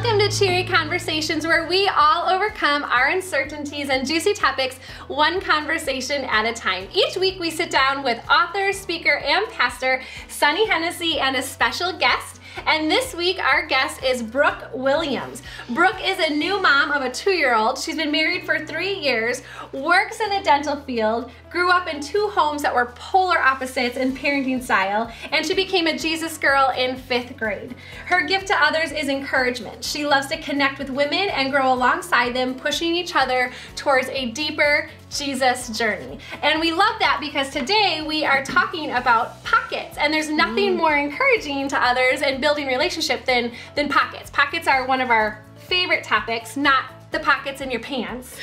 Welcome to Cheery Conversations, where we all overcome our uncertainties and juicy topics one conversation at a time. Each week we sit down with author, speaker, and pastor Sonny Hennessy and a special guest. And this week our guest is Brooke Williams. Brooke is a new mom of a 2-year-old. She's been married for 3 years, works in the dental field, grew up in 2 homes that were polar opposites in parenting style, and she became a Jesus girl in 5th grade. Her gift to others is encouragement. She loves to connect with women and grow alongside them, pushing each other towards a deeper Jesus journey. And we love that because today we are talking about pockets, and there's nothing more encouraging to others and building relationship than pockets. Pockets are one of our favorite topics, not the pockets in your pants,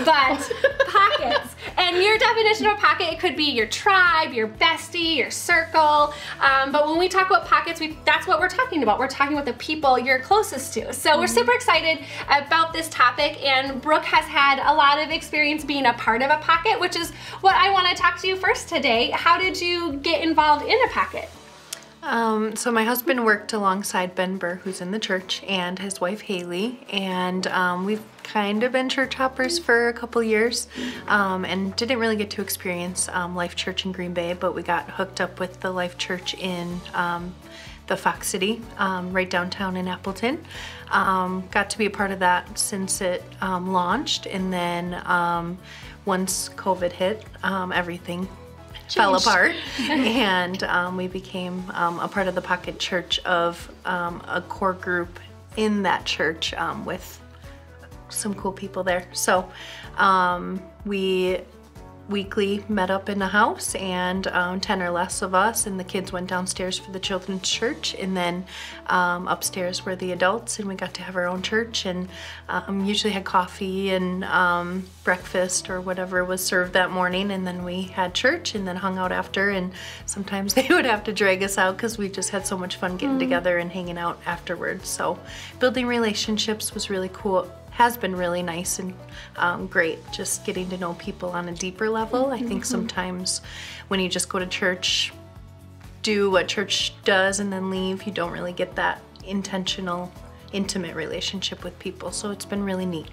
but pockets. And your definition of a pocket, it could be your tribe, your bestie, your circle. But when we talk about pockets, that's what we're talking about. We're talking about the people you're closest to. So we're super excited about this topic, and Brooke has had a lot of experience being a part of a pocket, which is what I want to talk to you first today. How did you get involved in a pocket? So my husband worked alongside Ben Burr, who's in the church, and his wife Haley, and we've kind of been church hoppers for a couple years, and didn't really get to experience Life Church in Green Bay, but we got hooked up with the Life Church in the Fox City, right downtown in Appleton. Got to be a part of that since it launched, and then once COVID hit, everything fell apart, and we became a part of the Pocket Church of a core group in that church with some cool people there. So we weekly met up in the house, and 10 or less of us, and the kids went downstairs for the children's church, and then upstairs were the adults, and we got to have our own church, and usually had coffee and breakfast or whatever was served that morning, and then we had church and then hung out after, and sometimes they would have to drag us out because we just had so much fun getting together and hanging out afterwards. So building relationships was really cool. Has been really nice and great, just getting to know people on a deeper level. I think sometimes when you just go to church, do what church does, and then leave, you don't really get that intentional, intimate relationship with people. So it's been really neat.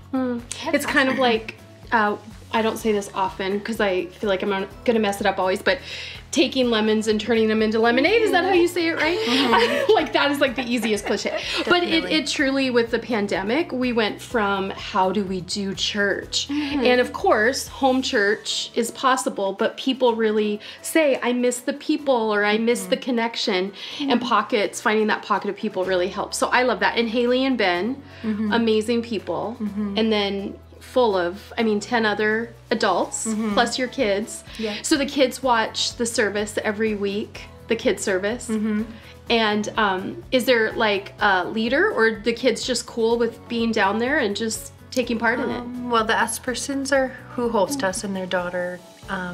It's kind of like, I don't say this often because I feel like I'm gonna mess it up always, but taking lemons and turning them into lemonade, is that how you say it, right? Like, that is like the easiest cliche. But it truly, with the pandemic, we went from how do we do church? And of course, home church is possible, but people really say, I miss the people, or I miss the connection. And pockets, finding that pocket of people really helps. So I love that. And Haley and Ben, amazing people. And then full of, 10 other adults, plus your kids. So the kids watch the service every week, the kids service. And is there like a leader, or the kids just cool with being down there and just taking part in it? Well, the Espersons are who host us, and their daughter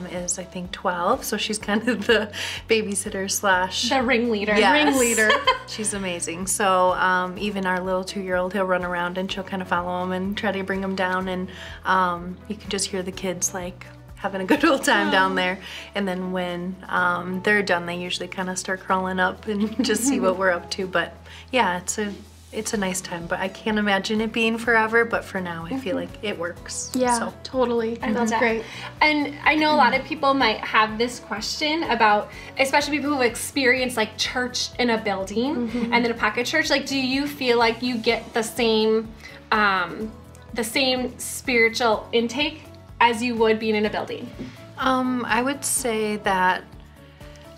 is, I think, 12, so she's kind of the babysitter slash the ringleader. Yes. Ringleader. She's amazing. So even our little 2-year-old, he'll run around and she'll kind of follow him and try to bring him down, and you can just hear the kids like having a good old time down there. And then when they're done, they usually kind of start crawling up and just see what we're up to. But yeah, it's a nice time, but I can't imagine it being forever, but for now I feel like it works. Yeah, so. Totally. That's great. And I know a lot of people might have this question about, especially people who have experienced like church in a building and then a pocket church. Like, do you feel like you get the same spiritual intake as you would being in a building? I would say that,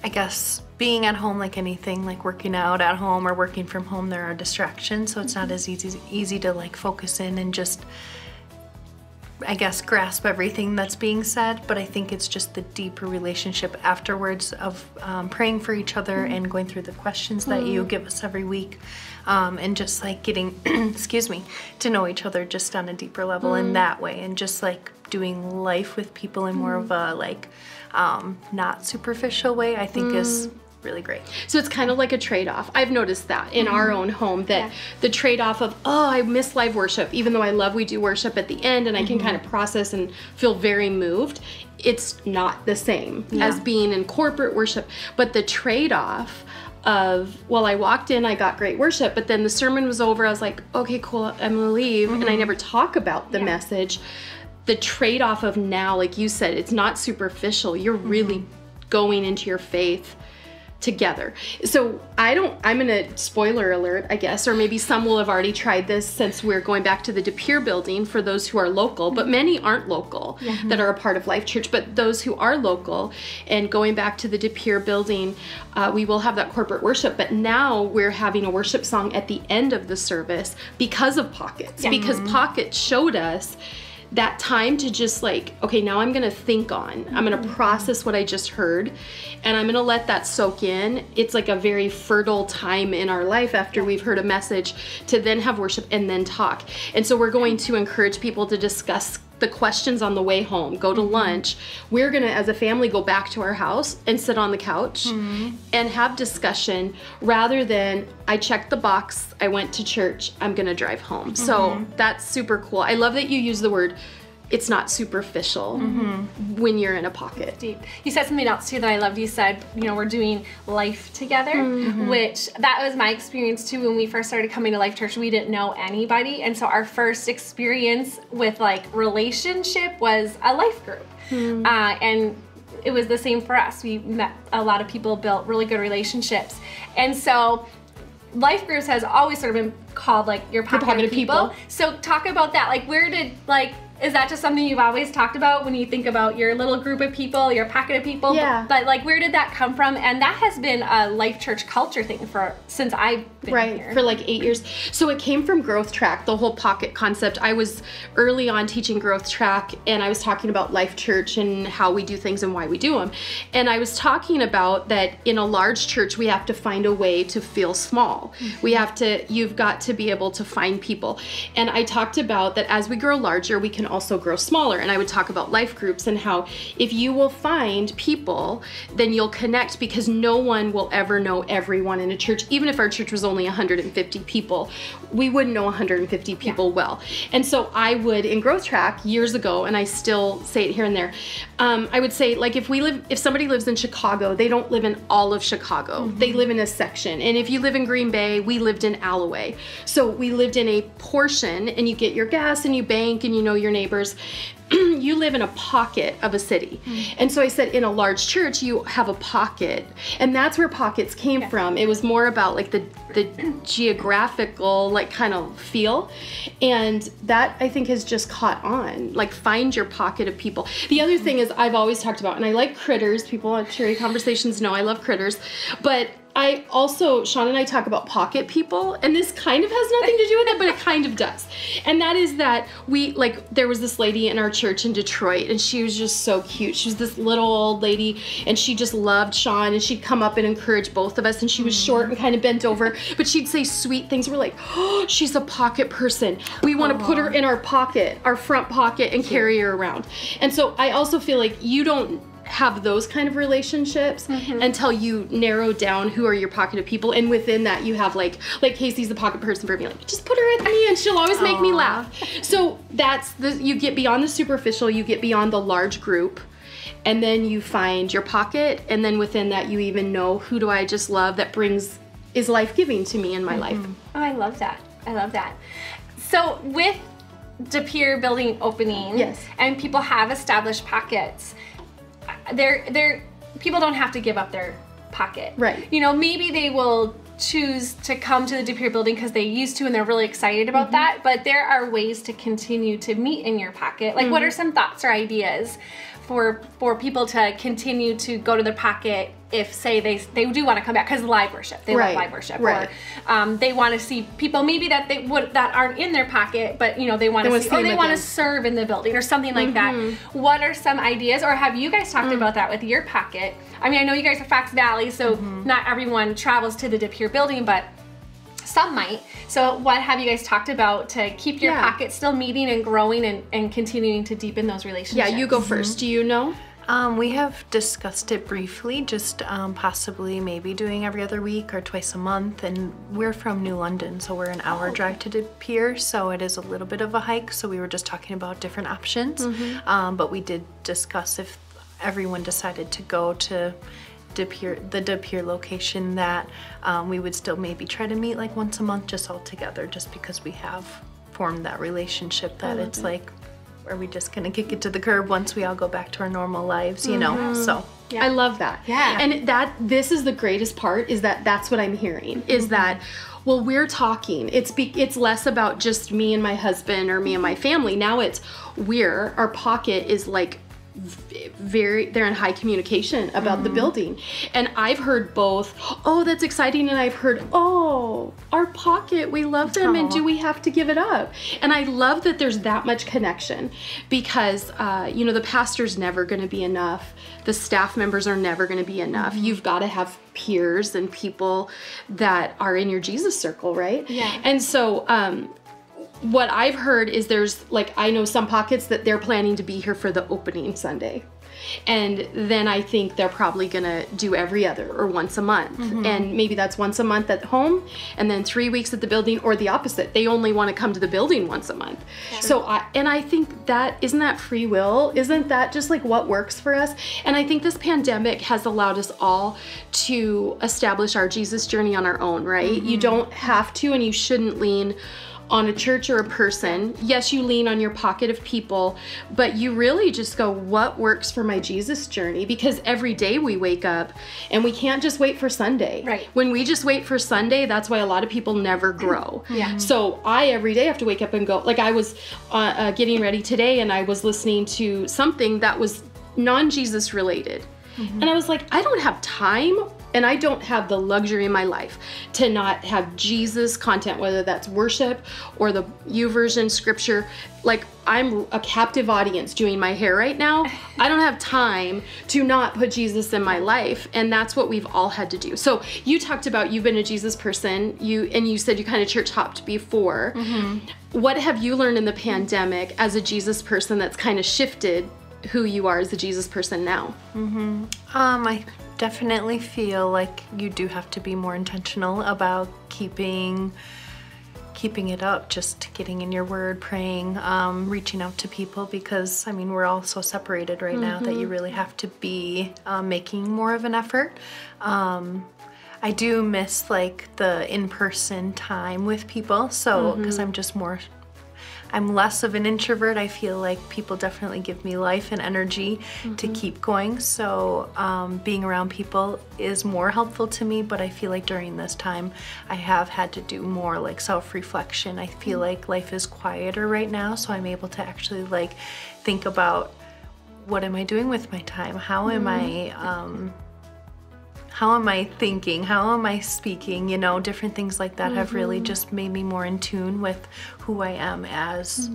I guess, being at home, like anything, like working out at home or working from home, there are distractions, so it's not as easy to like focus in and just, I guess, grasp everything that's being said. But I think it's just the deeper relationship afterwards of praying for each other and going through the questions that you give us every week, and just like getting excuse me, to know each other just on a deeper level in that way, and just like doing life with people in more of a like not superficial way, I think is really great. So it's kind of like a trade-off. I've noticed that in our own home, that the trade-off of, oh, I miss live worship, even though I love we do worship at the end, and I can kind of process and feel very moved. It's not the same as being in corporate worship, but the trade-off of, well, I walked in, I got great worship, but then the sermon was over. I was like, okay, cool, I'm gonna leave. And I never talk about the message. The trade-off of now, like you said, it's not superficial. You're really going into your faith together. So I'm gonna, spoiler alert, I guess, or maybe some will have already tried this since we're going back to the De Pere building for those who are local, but many aren't local that are a part of Life Church, but those who are local and going back to the De Pere building, we will have that corporate worship, but now we're having a worship song at the end of the service because of Pockets, because Pockets showed us that time to just like, okay, now I'm gonna think on, I'm gonna process what I just heard, and I'm gonna let that soak in. It's like a very fertile time in our life after we've heard a message to then have worship and then talk. And so we're going to encourage people to discuss the questions on the way home, go to lunch. We're gonna, as a family, go back to our house and sit on the couch and have discussion rather than, I checked the box, I went to church, I'm gonna drive home. So that's super cool. I love that you use the word, it's not superficial when you're in a pocket. Deep. You said something else too that I loved. You said, you know, we're doing life together, which that was my experience too. When we first started coming to Life Church, we didn't know anybody. And so our first experience with like relationship was a life group. And it was the same for us. We met a lot of people, built really good relationships. And so life groups has always sort of been called like your pocket of people. So talk about that. Like, where did, like, is that just something you've always talked about when you think about your little group of people, your pocket of people? Yeah. But like, where did that come from? And that has been a Life Church culture thing since I've been here. For like 8 years. So it came from Growth Track, the whole pocket concept. I was early on teaching Growth Track, and I was talking about Life Church and how we do things and why we do them. And I was talking about that in a large church, we have to find a way to feel small. You've got to be able to find people. And I talked about that as we grow larger, we can also grow smaller. And I would talk about life groups and how if you will find people, then you'll connect, because no one will ever know everyone in a church. Even if our church was only 150 people, we wouldn't know 150 people well. And so I would, in Growth Track years ago, and I still say it here and there, I would say, like, if somebody lives in Chicago, they don't live in all of Chicago. They live in a section. And if you live in Green Bay, we lived in Alloway. So we lived in a portion, and you get your gas and you bank and you know your neighbors. You live in a pocket of a city. And so I said, in a large church, you have a pocket. And that's where pockets came from. It was more about like the geographical, like, kind of feel. And that, I think, has just caught on. Like, find your pocket of people. The other thing is, I've always talked about, and I like critters. People on Cherry Conversations know I love critters. But I also, Sean and I talk about pocket people, and this kind of has nothing to do with it, but it kind of does. And that is that there was this lady in our church in Detroit, and she was just so cute. She was this little old lady, and she just loved Sean, and she'd come up and encourage both of us, and she was short and kind of bent over, but she'd say sweet things. We're like, oh, she's a pocket person. We want to put her in our pocket, our front pocket, and carry her around. And so I also feel like you don't have those kind of relationships until you narrow down who are your pocket of people, and within that you have like Casey's the pocket person for me, like, just put her with me and she'll always make me laugh. So that's you get beyond the superficial, you get beyond the large group, and then you find your pocket, and then within that you even know, who do I just love that is life-giving to me in my life. Oh, I love that. I love that. So with De Pere building opening, and people have established pockets, people don't have to give up their pocket. Right. You know, maybe they will choose to come to the De Pere building because they used to and they're really excited about that, but there are ways to continue to meet in your pocket. Like, what are some thoughts or ideas for people to continue to go to their pocket if, say, they do want to come back because of live worship, they love live worship, or they want to see people maybe that aren't in their pocket, but you know they want to see, or they want to serve in the building or something like that. What are some ideas, or have you guys talked about that with your pocket? I mean, I know you guys are Fox Valley, so not everyone travels to the De Pere building, but some might. So what have you guys talked about to keep your pocket still meeting and growing and continuing to deepen those relationships? Yeah, you go first. Do you know? We have discussed it briefly, just possibly maybe doing every other week or twice a month. And we're from New London, so we're an hour drive to De Pere, so it is a little bit of a hike. So we were just talking about different options. But we did discuss if everyone decided to go to the De Pere location, that we would still maybe try to meet like once a month just all together, just because we have formed that relationship that it's like, are we just gonna kick it to the curb once we all go back to our normal lives, you know? So yeah. I love that. Yeah. And this is the greatest part, is that's what I'm hearing, is that, well, we're talking. It's less about just me and my husband or me and my family. Now it's our pocket is like they're in high communication about the building. And I've heard both, oh, that's exciting, and I've heard, oh, our pocket, we love them, and do we have to give it up? And I love that there's that much connection, because you know, the pastor's never going to be enough. The staff members are never going to be enough. You've got to have peers and people that are in your Jesus circle, right? Yeah. And so what I've heard is there's, like, I know some pockets that they're planning to be here for the opening Sunday. And then I think they're probably gonna do every other or once a month. And maybe that's once a month at home and then 3 weeks at the building, or the opposite. They only want to come to the building once a month. Sure. So I think isn't that free will? Isn't that just like what works for us? And I think this pandemic has allowed us all to establish our Jesus journey on our own, right? You don't have to, and you shouldn't lean on a church or a person. Yes, you lean on your pocket of people, but you really just go, what works for my Jesus journey? Because every day we wake up, and we can't just wait for Sunday. Right. When we just wait for Sunday, that's why a lot of people never grow. Yeah. So I every day have to wake up and go, like I was getting ready today, and I was listening to something that was non-Jesus related. And I was like, I don't have time, and I don't have the luxury in my life to not have Jesus content, whether that's worship or the YouVersion scripture. Like, I'm a captive audience doing my hair right now. I don't have time to not put Jesus in my life, and that's what we've all had to do. So you talked about you've been a Jesus person, you said you kind of church hopped before. What have you learned in the pandemic as a Jesus person that's kind of shifted who you are as a Jesus person now? I definitely feel like you do have to be more intentional about keeping it up, just getting in your word, praying, reaching out to people, because I mean, we're all so separated right now that you really have to be making more of an effort. I do miss like the in-person time with people, so because I'm less of an introvert. I feel like people definitely give me life and energy to keep going. So being around people is more helpful to me, but I feel like during this time I have had to do more like self-reflection. I feel like life is quieter right now, so I'm able to actually like think about, what am I doing with my time? How am I thinking? How am I speaking? You know, different things like that have really just made me more in tune with who I am as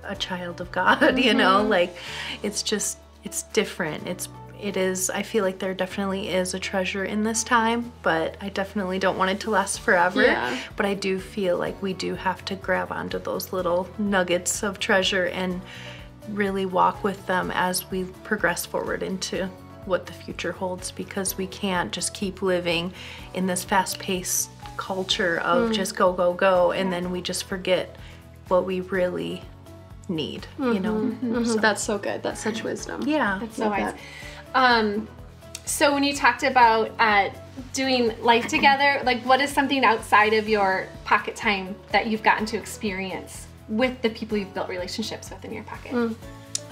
a child of God, you know? Like, it's different. I feel like there definitely is a treasure in this time, but I definitely don't want it to last forever. Yeah. But I do feel like we do have to grab onto those little nuggets of treasure and really walk with them as we progress forward into what the future holds, because we can't just keep living in this fast-paced culture of just go, go, go, and then we just forget what we really need, you know? So. That's so good. That's such wisdom. Yeah. That's so wise. So when you talked about doing life together, like, what is something outside of your pocket time that you've gotten to experience with the people you've built relationships with in your pocket?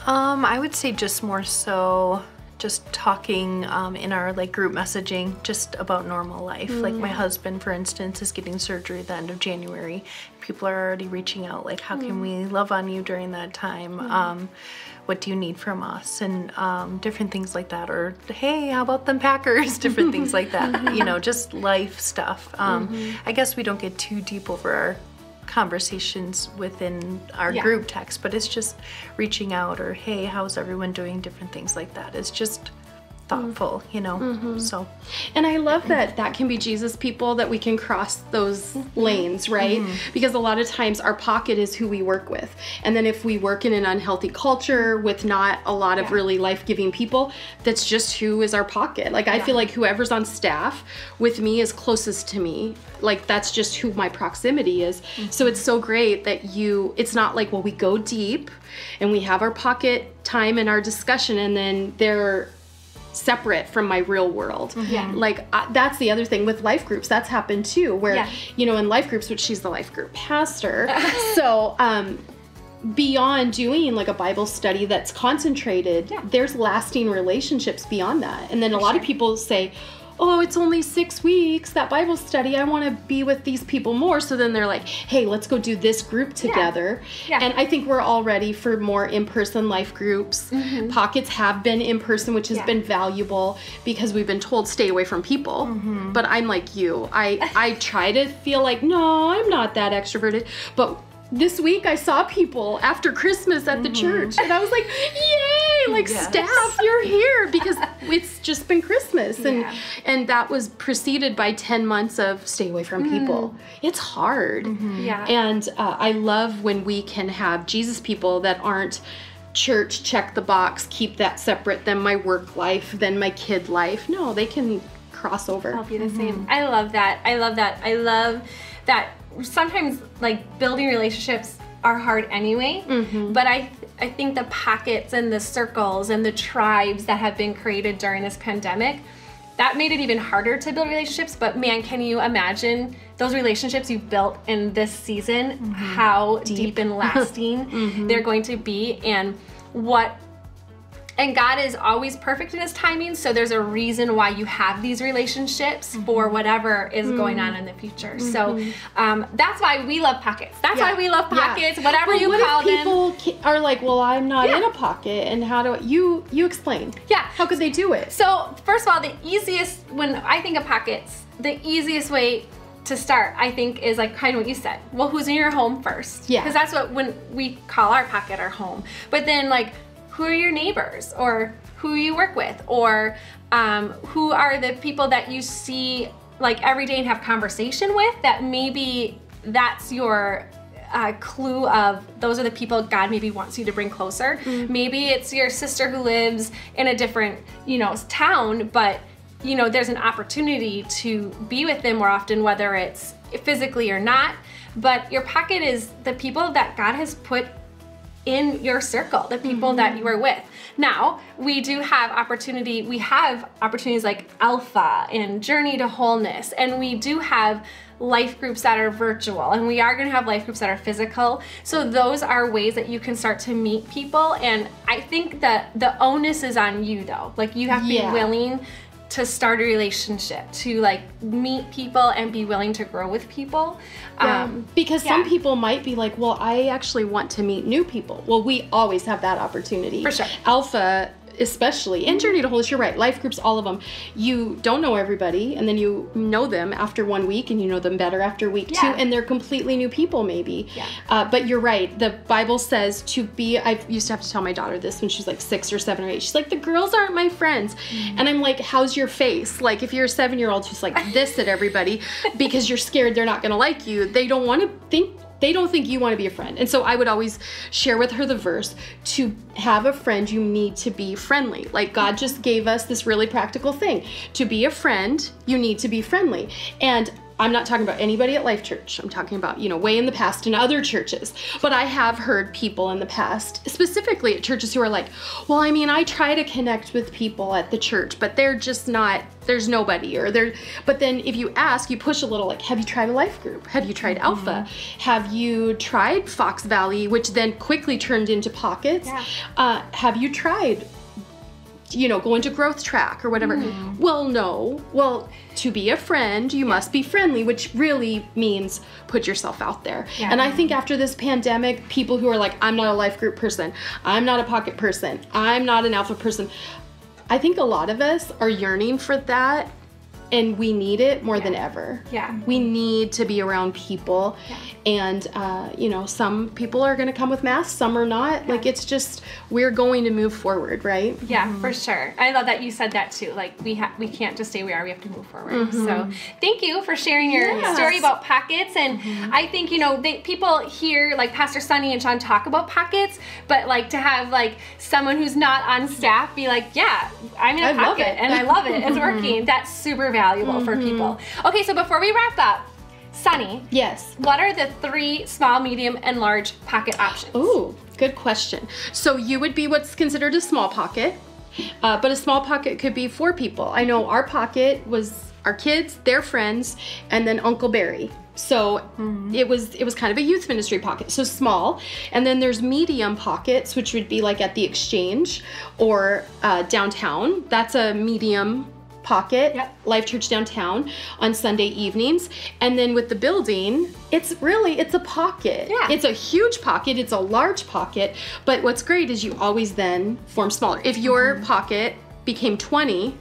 I would say just more so just talking in our like group messaging just about normal life. Like my husband, for instance, is getting surgery at the end of January. People are already reaching out like, how can we love on you during that time? What do you need from us? And different things like that. Or, hey, how about them Packers? Different things like that. You know, just life stuff. I guess we don't get too deep over our conversations within our group text, but it's just reaching out, or hey, how's everyone doing? Different things like that. It's just thoughtful, you know. So, and I love that can be Jesus people, that we can cross those lanes, right? Because a lot of times our pocket is who we work with, and then if we work in an unhealthy culture with not a lot of really life-giving people, that's just who is our pocket. Like I feel like whoever's on staff with me is closest to me, like that's just who my proximity is. So it's so great that it's not like, well, we go deep and we have our pocket time and our discussion, and then they're separate from my real world. Yeah. Like that's the other thing with life groups. That's happened too, where, you know, in life groups, which she's the life group pastor. So, beyond doing like a Bible study that's concentrated, there's lasting relationships beyond that. And then a lot of people say, oh, it's only 6 weeks, that Bible study, I want to be with these people more. So then they're like, hey, let's go do this group together. And I think we're all ready for more in-person life groups. Pockets have been in-person, which has been valuable because we've been told stay away from people. But I'm like you. I try to feel like, no, I'm not that extroverted. But this week I saw people after Christmas at the church and I was like, yay, like staff, you're here, because it's just been Christmas. And that was preceded by 10 months of stay away from people. It's hard. And I love when we can have Jesus people that aren't church, check the box, keep that separate, then my work life, then my kid life. No, they can cross over. I'll be the same. I love that. I love that. I love that. Sometimes like building relationships are hard anyway, but I think the pockets and the circles and the tribes that have been created during this pandemic, that made it even harder to build relationships. But man, can you imagine those relationships you've built in this season, how deep and lasting they're going to be, and God is always perfect in his timing, so there's a reason why you have these relationships for whatever is going on in the future. So that's why we love pockets. That's why we love pockets, whatever you call them. People are like, well, I'm not in a pocket, and how do you explain? How could they do it? So first of all, the easiest, when I think of pockets, the easiest way to start, I think, is like kind of what you said. Well, who's in your home first? Because that's what, when we call our pocket our home. But then like, who are your neighbors, or who you work with, or who are the people that you see like every day and have conversation with, that maybe that's your clue of those are the people God maybe wants you to bring closer. Maybe it's your sister who lives in a different, you know, town, but you know, there's an opportunity to be with them more often, whether it's physically or not. But your pocket is the people that God has put in your circle, the people that you are with. Now, we have opportunities like Alpha and Journey to Wholeness, and we do have life groups that are virtual, and we are going to have life groups that are physical. So those are ways that you can start to meet people. And I think that the onus is on you though. Like you have to be willing to start a relationship, to like meet people and be willing to grow with people. Because some people might be like, well, I actually want to meet new people. Well, we always have that opportunity. For sure. Alpha especially, and Journey to Wholeness, you're right, life groups, all of them, you don't know everybody, and then you know them after 1 week, and you know them better after week 2, and they're completely new people maybe. But you're right, the Bible says to be, I used to have to tell my daughter this when she was like 6 or 7 or 8, she's like, the girls aren't my friends. And I'm like, how's your face? Like if you're a 7-year-old who's like this at everybody because you're scared they're not gonna like you, they don't think you want to be a friend. And so I would always share with her the verse, to have a friend, you need to be friendly. Like God just gave us this really practical thing. To be a friend, you need to be friendly. And I'm not talking about anybody at Life Church. I'm talking about, you know, way in the past in other churches. But I have heard people in the past, specifically at churches, who are like, well, I mean, I try to connect with people at the church, but they're just not, there's nobody, or they're, but then if you ask, you push a little, like, have you tried a life group? Have you tried Alpha? Have you tried Fox Valley, which then quickly turned into Pockets? Have you tried, you know, going to Growth Track or whatever? Well, no. Well, to be a friend, you must be friendly, which really means put yourself out there. And I think after this pandemic, people who are like, I'm not a life group person, I'm not a pocket person, I'm not an Alpha person, I think a lot of us are yearning for that, and we need it more than ever. We need to be around people. And, you know, some people are going to come with masks, some are not. Like, it's just, we're going to move forward, right? For sure. I love that you said that too. Like, we can't just stay where we are, we have to move forward. So thank you for sharing your story about pockets. And I think, you know, people hear like Pastor Sonny and Sean talk about pockets, but like to have like someone who's not on staff be like, yeah, I'm in a pocket and I love it, it's working. That's super valuable for people. Okay, so before we wrap up, Sonny. Yes. What are the 3 small, medium, and large pocket options? Ooh, good question. So you would be what's considered a small pocket. But a small pocket could be 4 people. I know our pocket was our kids, their friends, and then Uncle Barry. So it was kind of a youth ministry pocket, so small. And then there's medium pockets, which would be like at the Exchange or downtown. That's a medium pocket, Life Church downtown on Sunday evenings. And then with the building, it's a pocket. Yeah. It's a huge pocket, it's a large pocket, but what's great is you always then form smaller. If your pocket became 20,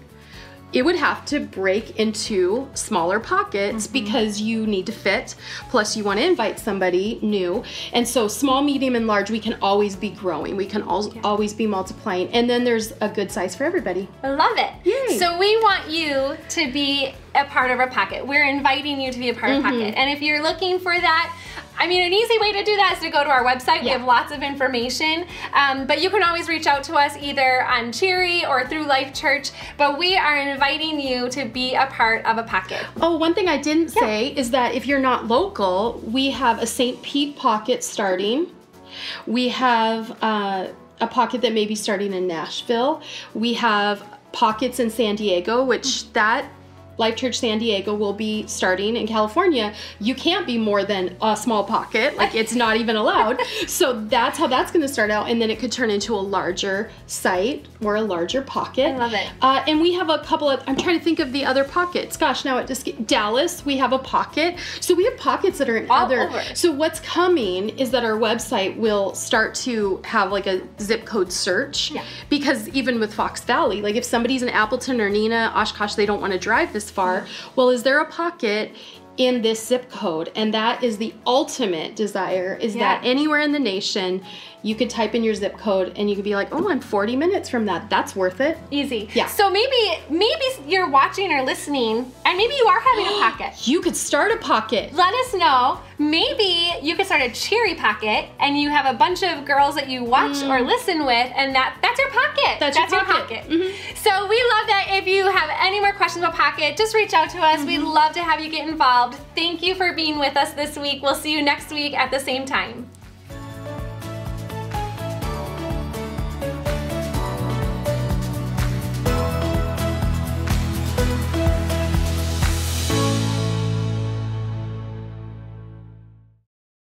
it would have to break into smaller pockets because you need to fit, plus you want to invite somebody new. And so small, medium, and large, we can always be growing. We can always be multiplying. And then there's a good size for everybody. I love it. Yay. So we want you to be a part of our pocket. We're inviting you to be a part of pocket. And if you're looking for that, I mean, an easy way to do that is to go to our website. We have lots of information, but you can always reach out to us either on Cheery or through Life Church, but we are inviting you to be a part of a pocket. Oh, one thing I didn't say is that if you're not local, we have a St. Pete pocket starting. We have a pocket that may be starting in Nashville. We have pockets in San Diego, which that Life Church San Diego will be starting. In California, you can't be more than a small pocket, like it's not even allowed. So that's how that's gonna start out, and then it could turn into a larger site or a larger pocket. I love it. And we have a couple of, I'm trying to think of the other pockets. Gosh, now it just, Dallas, we have a pocket. So we have pockets that are in all over. So what's coming is that our website will start to have like a zip code search, because even with Fox Valley, like if somebody's in Appleton or Neenah, Oshkosh, they don't want to drive this far. Well, is there a pocket in this zip code? And that is the ultimate desire, is that anywhere in the nation you could type in your zip code and you could be like, oh, I'm 40 minutes from that. That's worth it. Easy. Yeah. So maybe you're watching or listening and maybe you are having a pocket. You could start a pocket. Let us know. Maybe you could start a Cheery pocket and you have a bunch of girls that you watch or listen with, and that's your pocket. That's your pocket. So we love that. If you have any more questions about pocket, just reach out to us. We'd love to have you get involved. Thank you for being with us this week. We'll see you next week at the same time.